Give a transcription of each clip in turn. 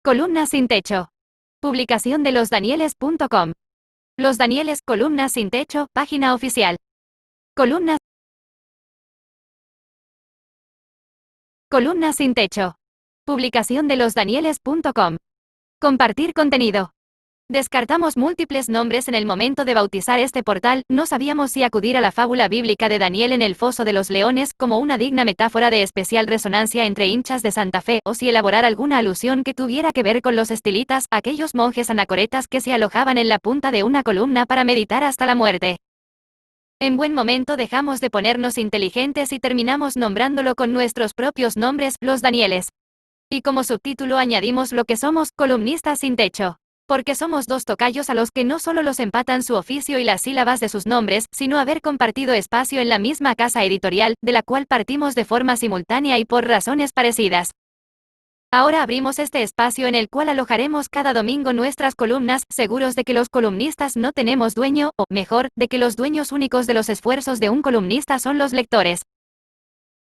Columnas sin techo. Publicación de losdanieles.com. Los Danieles, columnas sin techo, página oficial. Columnas sin techo. Publicación de losdanieles.com. Compartir contenido. Descartamos múltiples nombres en el momento de bautizar este portal. No sabíamos si acudir a la fábula bíblica de Daniel en el foso de los leones como una digna metáfora de especial resonancia entre hinchas de Santa Fe, o si elaborar alguna alusión que tuviera que ver con los estilitas, aquellos monjes anacoretas que se alojaban en la punta de una columna para meditar hasta la muerte. En buen momento dejamos de ponernos inteligentes y terminamos nombrándolo con nuestros propios nombres, los Danieles. Y como subtítulo añadimos lo que somos, columnistas sin techo. Porque somos dos tocayos a los que no solo los empatan su oficio y las sílabas de sus nombres, sino haber compartido espacio en la misma casa editorial, de la cual partimos de forma simultánea y por razones parecidas. Ahora abrimos este espacio en el cual alojaremos cada domingo nuestras columnas, seguros de que los columnistas no tenemos dueño, o, mejor, de que los dueños únicos de los esfuerzos de un columnista son los lectores.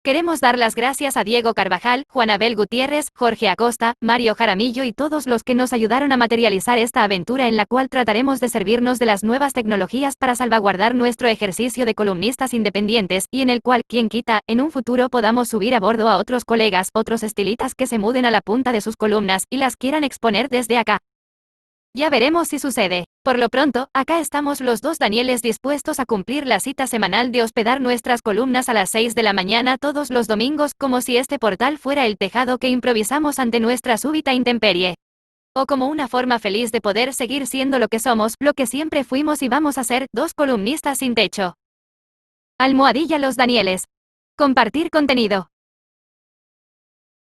Queremos dar las gracias a Diego Carvajal, Juan Abel Gutiérrez, Jorge Acosta, Mario Jaramillo y todos los que nos ayudaron a materializar esta aventura en la cual trataremos de servirnos de las nuevas tecnologías para salvaguardar nuestro ejercicio de columnistas independientes, y en el cual, quien quita, en un futuro podamos subir a bordo a otros colegas, otros estilitas que se muden a la punta de sus columnas, y las quieran exponer desde acá. Ya veremos si sucede. Por lo pronto, acá estamos los dos Danieles dispuestos a cumplir la cita semanal de hospedar nuestras columnas a las 6 de la mañana todos los domingos, como si este portal fuera el tejado que improvisamos ante nuestra súbita intemperie. O como una forma feliz de poder seguir siendo lo que somos, lo que siempre fuimos y vamos a ser, dos columnistas sin techo. Almohadilla Los Danieles. Compartir contenido.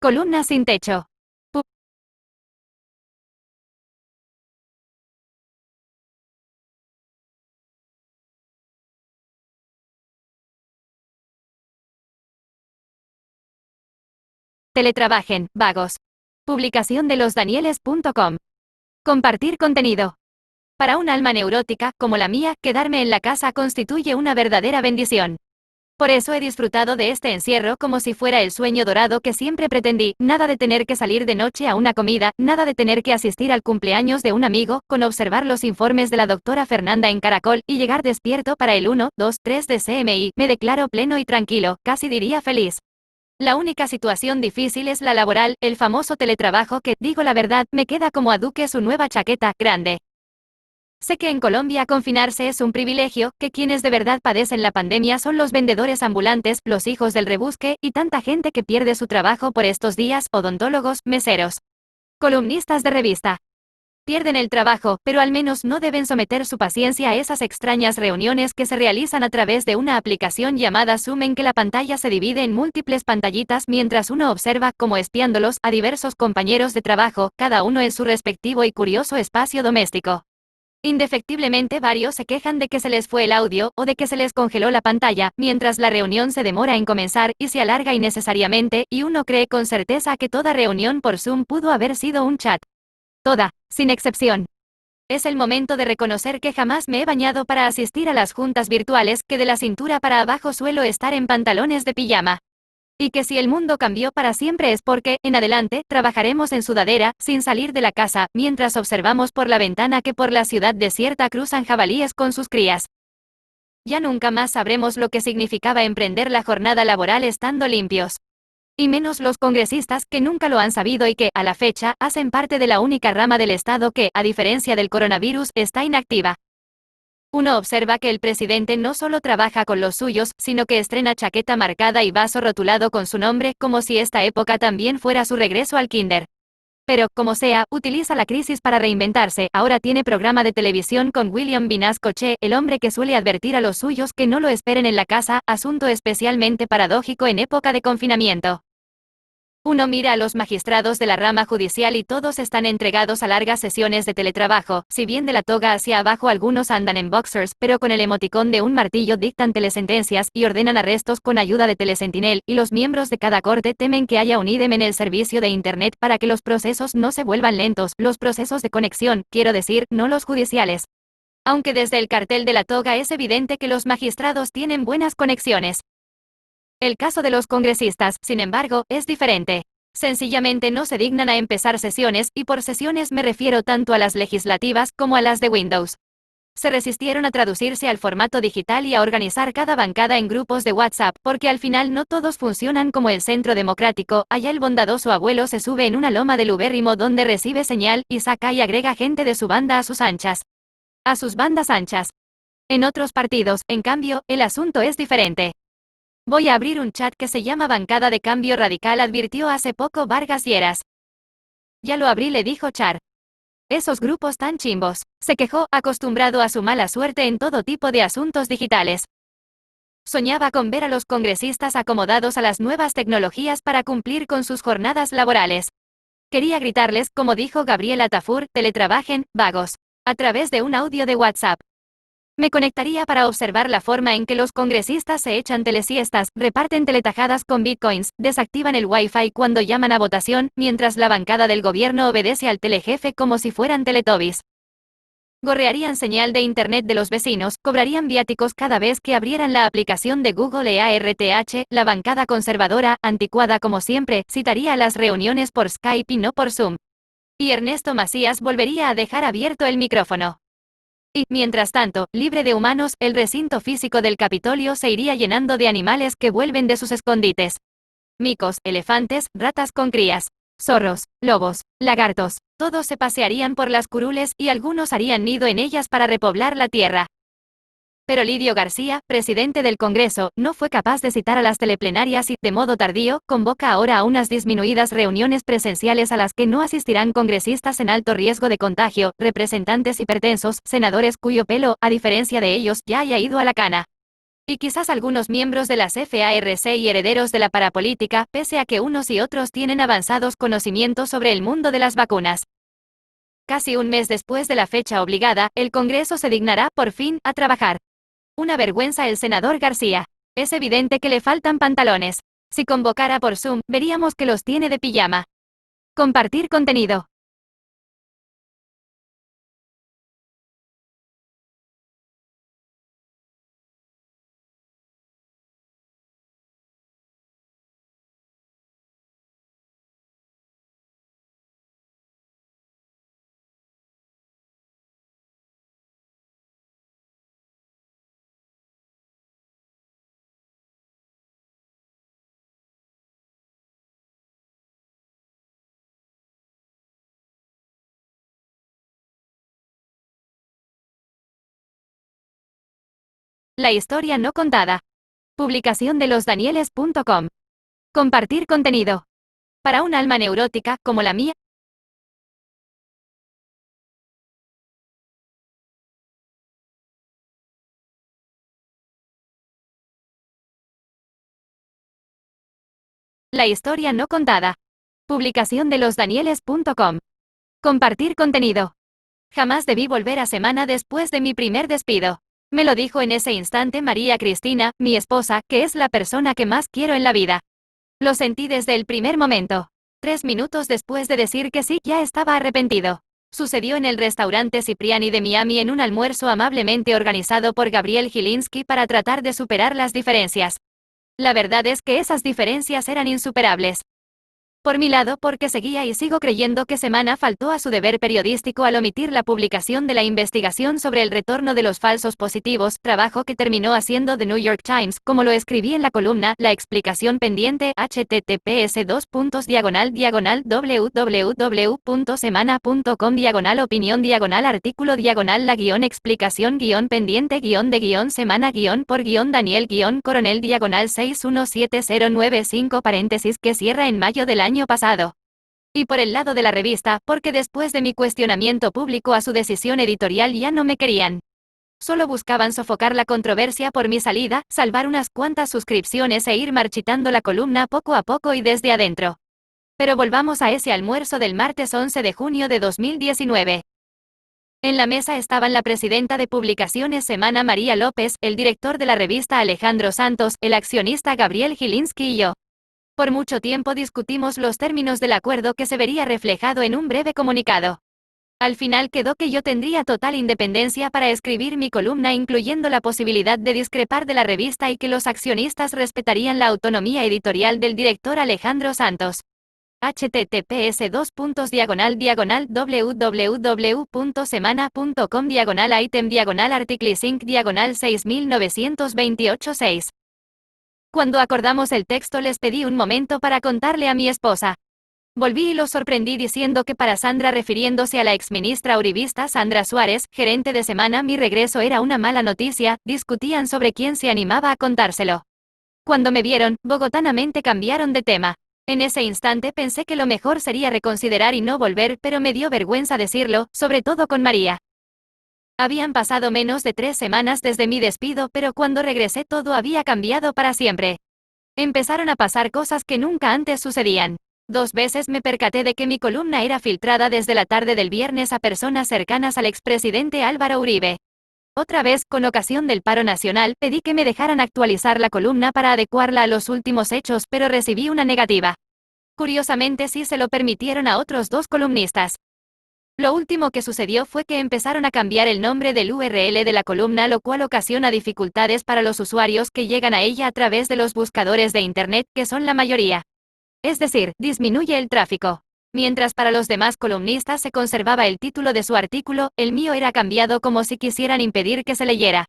Columnas sin techo. Teletrabajen, vagos. Publicación de losdanieles.com. Compartir contenido. Para un alma neurótica, como la mía, quedarme en la casa constituye una verdadera bendición. Por eso he disfrutado de este encierro como si fuera el sueño dorado que siempre pretendí, nada de tener que salir de noche a una comida, nada de tener que asistir al cumpleaños de un amigo, con observar los informes de la doctora Fernanda en Caracol, y llegar despierto para el 1, 2, 3 de CMI, me declaro pleno y tranquilo, casi diría feliz. La única situación difícil es la laboral, el famoso teletrabajo que, digo la verdad, me queda como a Duque su nueva chaqueta, grande. Sé que en Colombia confinarse es un privilegio, que quienes de verdad padecen la pandemia son los vendedores ambulantes, los hijos del rebusque, y tanta gente que pierde su trabajo por estos días, odontólogos, meseros, columnistas de revista. Pierden el trabajo, pero al menos no deben someter su paciencia a esas extrañas reuniones que se realizan a través de una aplicación llamada Zoom, en que la pantalla se divide en múltiples pantallitas mientras uno observa, como espiándolos, a diversos compañeros de trabajo, cada uno en su respectivo y curioso espacio doméstico. Indefectiblemente varios se quejan de que se les fue el audio, o de que se les congeló la pantalla, mientras la reunión se demora en comenzar, y se alarga innecesariamente, y uno cree con certeza que toda reunión por Zoom pudo haber sido un chat. Toda, sin excepción. Es el momento de reconocer que jamás me he bañado para asistir a las juntas virtuales, que de la cintura para abajo suelo estar en pantalones de pijama. Y que si el mundo cambió para siempre es porque, en adelante, trabajaremos en sudadera, sin salir de la casa, mientras observamos por la ventana que por la ciudad desierta cruzan jabalíes con sus crías. Ya nunca más sabremos lo que significaba emprender la jornada laboral estando limpios. Y menos los congresistas, que nunca lo han sabido y que, a la fecha, hacen parte de la única rama del Estado que, a diferencia del coronavirus, está inactiva. Uno observa que el presidente no solo trabaja con los suyos, sino que estrena chaqueta marcada y vaso rotulado con su nombre, como si esta época también fuera su regreso al kinder. Pero, como sea, utiliza la crisis para reinventarse. Ahora tiene programa de televisión con William Vinasco Che, el hombre que suele advertir a los suyos que no lo esperen en la casa, asunto especialmente paradójico en época de confinamiento. Uno mira a los magistrados de la rama judicial y todos están entregados a largas sesiones de teletrabajo, si bien de la toga hacia abajo algunos andan en boxers, pero con el emoticón de un martillo dictan telesentencias, y ordenan arrestos con ayuda de Telesentinel, y los miembros de cada corte temen que haya un ídem en el servicio de Internet para que los procesos no se vuelvan lentos, los procesos de conexión, quiero decir, no los judiciales. Aunque desde el cartel de la toga es evidente que los magistrados tienen buenas conexiones. El caso de los congresistas, sin embargo, es diferente. Sencillamente no se dignan a empezar sesiones, y por sesiones me refiero tanto a las legislativas como a las de Windows. Se resistieron a traducirse al formato digital y a organizar cada bancada en grupos de WhatsApp, porque al final no todos funcionan como el centro democrático. Allá el bondadoso abuelo se sube en una loma del ubérrimo donde recibe señal, y saca y agrega gente de su banda a sus anchas. A sus bandas anchas. En otros partidos, en cambio, el asunto es diferente. Voy a abrir un chat que se llama Bancada de Cambio Radical, advirtió hace poco Vargas Lleras. Ya lo abrí, le dijo Char. Esos grupos tan chimbos, se quejó, acostumbrado a su mala suerte en todo tipo de asuntos digitales. Soñaba con ver a los congresistas acomodados a las nuevas tecnologías para cumplir con sus jornadas laborales. Quería gritarles, como dijo Gabriela Tafur, teletrabajen, vagos, a través de un audio de WhatsApp. Me conectaría para observar la forma en que los congresistas se echan telesiestas, reparten teletajadas con bitcoins, desactivan el wifi cuando llaman a votación, mientras la bancada del gobierno obedece al telejefe como si fueran teletubbies. Gorrearían señal de internet de los vecinos, cobrarían viáticos cada vez que abrieran la aplicación de Google EARTH, la bancada conservadora, anticuada como siempre, citaría las reuniones por Skype y no por Zoom. Y Ernesto Macías volvería a dejar abierto el micrófono. Y, mientras tanto, libre de humanos, el recinto físico del Capitolio se iría llenando de animales que vuelven de sus escondites. Micos, elefantes, ratas con crías, zorros, lobos, lagartos, todos se pasearían por las curules y algunos harían nido en ellas para repoblar la tierra. Pero Lidio García, presidente del Congreso, no fue capaz de citar a las teleplenarias y, de modo tardío, convoca ahora a unas disminuidas reuniones presenciales a las que no asistirán congresistas en alto riesgo de contagio, representantes hipertensos, senadores cuyo pelo, a diferencia de ellos, ya haya ido a la cana. Y quizás algunos miembros de las FARC y herederos de la parapolítica, pese a que unos y otros tienen avanzados conocimientos sobre el mundo de las vacunas. Casi un mes después de la fecha obligada, el Congreso se dignará, por fin, a trabajar. Una vergüenza el senador García. Es evidente que le faltan pantalones. Si convocara por Zoom, veríamos que los tiene de pijama. Compartir contenido. La historia no contada. Publicación de losdanieles.com. Compartir contenido. Para un alma neurótica, como la mía. La historia no contada. Publicación de losdanieles.com. Compartir contenido. Jamás debí volver a semana después de mi primer despido. Me lo dijo en ese instante María Cristina, mi esposa, que es la persona que más quiero en la vida. Lo sentí desde el primer momento. 3 minutos después de decir que sí, ya estaba arrepentido. Sucedió en el restaurante Cipriani de Miami en un almuerzo amablemente organizado por Gabriel Gilinski para tratar de superar las diferencias. La verdad es que esas diferencias eran insuperables. Por mi lado, porque seguía y sigo creyendo que Semana faltó a su deber periodístico al omitir la publicación de la investigación sobre el retorno de los falsos positivos, trabajo que terminó haciendo The New York Times, como lo escribí en la columna, la explicación pendiente, https://www.semana.com /opinión artículo la explicación pendiente de semana por Daniel coronel 617095 paréntesis que cierra en mayo del año pasado. Y por el lado de la revista, porque después de mi cuestionamiento público a su decisión editorial ya no me querían. Solo buscaban sofocar la controversia por mi salida, salvar unas cuantas suscripciones e ir marchitando la columna poco a poco y desde adentro. Pero volvamos a ese almuerzo del martes 11 de junio de 2019. En la mesa estaban la presidenta de Publicaciones Semana María López, el director de la revista Alejandro Santos, el accionista Gabriel Gilinski y yo. Por mucho tiempo discutimos los términos del acuerdo que se vería reflejado en un breve comunicado. Al final quedó que yo tendría total independencia para escribir mi columna, incluyendo la posibilidad de discrepar de la revista, y que los accionistas respetarían la autonomía editorial del director Alejandro Santos. https://www.semana.com/item/article/sync/6928-6. Cuando acordamos el texto les pedí un momento para contarle a mi esposa. Volví y los sorprendí diciendo que para Sandra, refiriéndose a la exministra uribista Sandra Suárez, gerente de Semana, mi regreso era una mala noticia. Discutían sobre quién se animaba a contárselo. Cuando me vieron, bogotanamente cambiaron de tema. En ese instante pensé que lo mejor sería reconsiderar y no volver, pero me dio vergüenza decirlo, sobre todo con María. Habían pasado menos de 3 semanas desde mi despido, pero cuando regresé todo había cambiado para siempre. Empezaron a pasar cosas que nunca antes sucedían. 2 veces me percaté de que mi columna era filtrada desde la tarde del viernes a personas cercanas al expresidente Álvaro Uribe. Otra vez, con ocasión del paro nacional, pedí que me dejaran actualizar la columna para adecuarla a los últimos hechos, pero recibí una negativa. Curiosamente sí se lo permitieron a otros 2 columnistas. Lo último que sucedió fue que empezaron a cambiar el nombre del URL de la columna, lo cual ocasiona dificultades para los usuarios que llegan a ella a través de los buscadores de Internet, que son la mayoría. Es decir, disminuye el tráfico. Mientras para los demás columnistas se conservaba el título de su artículo, el mío era cambiado como si quisieran impedir que se leyera.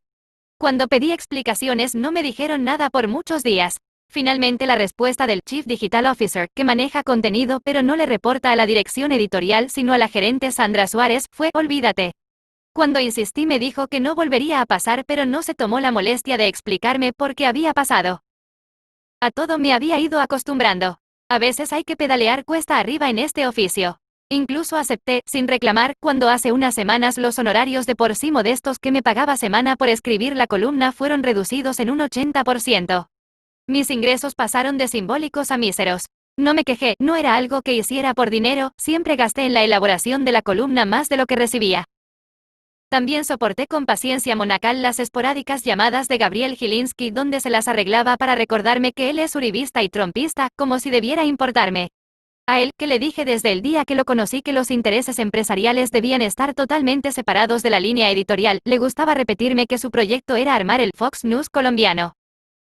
Cuando pedí explicaciones no me dijeron nada por muchos días. Finalmente la respuesta del Chief Digital Officer, que maneja contenido pero no le reporta a la dirección editorial sino a la gerente Sandra Suárez, fue: olvídate. Cuando insistí me dijo que no volvería a pasar, pero no se tomó la molestia de explicarme por qué había pasado. A todo me había ido acostumbrando. A veces hay que pedalear cuesta arriba en este oficio. Incluso acepté, sin reclamar, cuando hace unas semanas los honorarios de por sí modestos que me pagaba Semana por escribir la columna fueron reducidos en un 80%. Mis ingresos pasaron de simbólicos a míseros. No me quejé, no era algo que hiciera por dinero, siempre gasté en la elaboración de la columna más de lo que recibía. También soporté con paciencia monacal las esporádicas llamadas de Gabriel Gilinski donde se las arreglaba para recordarme que él es uribista y trompista, como si debiera importarme. A él, que le dije desde el día que lo conocí que los intereses empresariales debían estar totalmente separados de la línea editorial, le gustaba repetirme que su proyecto era armar el Fox News colombiano.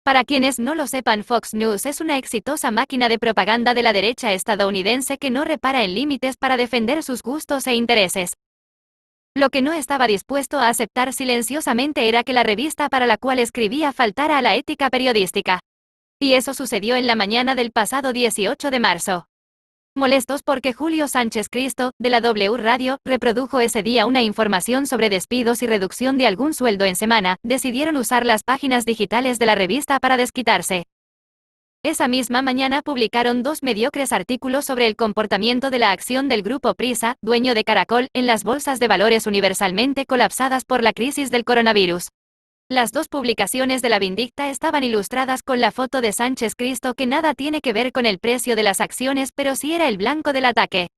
Para quienes no lo sepan, Fox News es una exitosa máquina de propaganda de la derecha estadounidense que no repara en límites para defender sus gustos e intereses. Lo que no estaba dispuesto a aceptar silenciosamente era que la revista para la cual escribía faltara a la ética periodística. Y eso sucedió en la mañana del pasado 18 de marzo. Molestos porque Julio Sánchez Cristo, de la W Radio, reprodujo ese día una información sobre despidos y reducción de algún sueldo en Semana, decidieron usar las páginas digitales de la revista para desquitarse. Esa misma mañana publicaron 2 mediocres artículos sobre el comportamiento de la acción del grupo Prisa, dueño de Caracol, en las bolsas de valores universalmente colapsadas por la crisis del coronavirus. Las 2 publicaciones de La Vindicta estaban ilustradas con la foto de Sánchez Cristo, que nada tiene que ver con el precio de las acciones, pero sí era el blanco del ataque.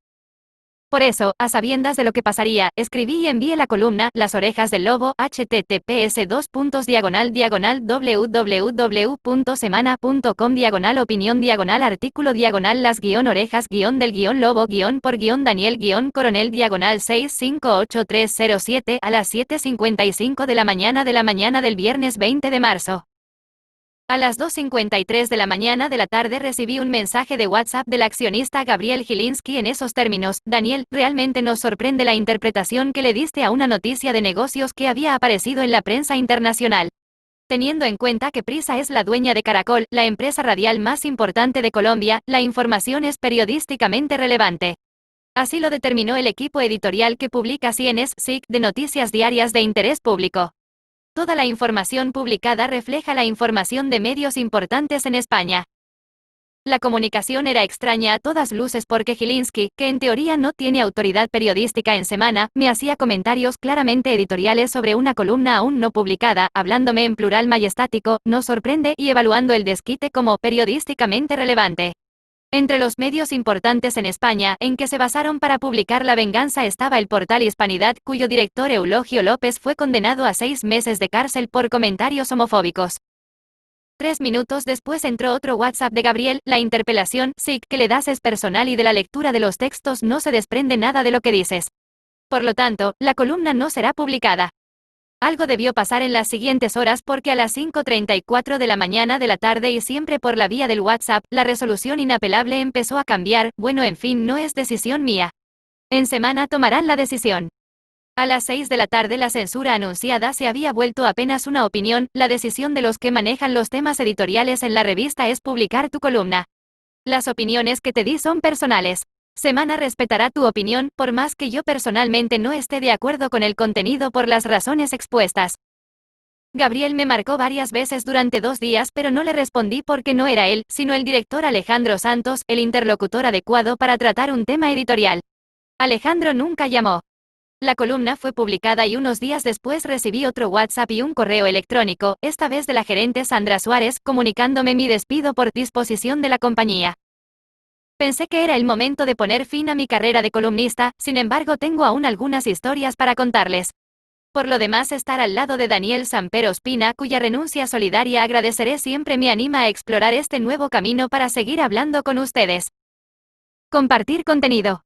Por eso, a sabiendas de lo que pasaría, escribí y envié la columna Las orejas del lobo, https://www.semana.com/opinión/artículo -las-orejas-del-lobo-por-Daniel- -658-307 a las 7:55 de la mañana del viernes 20 de marzo. A las 2:53 de la mañana de la tarde recibí un mensaje de WhatsApp del accionista Gabriel Gilinski en esos términos: Daniel, realmente nos sorprende la interpretación que le diste a una noticia de negocios que había aparecido en la prensa internacional. Teniendo en cuenta que Prisa es la dueña de Caracol, la empresa radial más importante de Colombia, la información es periodísticamente relevante. Así lo determinó el equipo editorial que publica CNS SIC de Noticias Diarias de Interés Público. Toda la información publicada refleja la información de medios importantes en España. La comunicación era extraña a todas luces porque Gilinski, que en teoría no tiene autoridad periodística en Semana, me hacía comentarios claramente editoriales sobre una columna aún no publicada, hablándome en plural majestático, no sorprende, y evaluando el desquite como periodísticamente relevante. Entre los medios importantes en España, en que se basaron para publicar la venganza, estaba el portal Hispanidad, cuyo director Eulogio López fue condenado a 6 meses de cárcel por comentarios homofóbicos. 3 minutos después entró otro WhatsApp de Gabriel: la interpelación, SIC, que le das es personal y de la lectura de los textos no se desprende nada de lo que dices. Por lo tanto, la columna no será publicada. Algo debió pasar en las siguientes horas porque a las 5:34 de la mañana de la tarde y siempre por la vía del WhatsApp, la resolución inapelable empezó a cambiar. Bueno, en fin, no es decisión mía. En semana tomarán la decisión. A las 6 de la tarde la censura anunciada se había vuelto apenas una opinión. La decisión de los que manejan los temas editoriales en la revista es publicar tu columna. Las opiniones que te di son personales. Semana respetará tu opinión, por más que yo personalmente no esté de acuerdo con el contenido por las razones expuestas. Gabriel me marcó varias veces durante 2 días, pero no le respondí porque no era él, sino el director Alejandro Santos, el interlocutor adecuado para tratar un tema editorial. Alejandro nunca llamó. La columna fue publicada y unos días después recibí otro WhatsApp y un correo electrónico, esta vez de la gerente Sandra Suárez, comunicándome mi despido por disposición de la compañía. Pensé que era el momento de poner fin a mi carrera de columnista, sin embargo tengo aún algunas historias para contarles. Por lo demás, estar al lado de Daniel Samper Ospina, cuya renuncia solidaria agradeceré siempre, me anima a explorar este nuevo camino para seguir hablando con ustedes. Compartir contenido.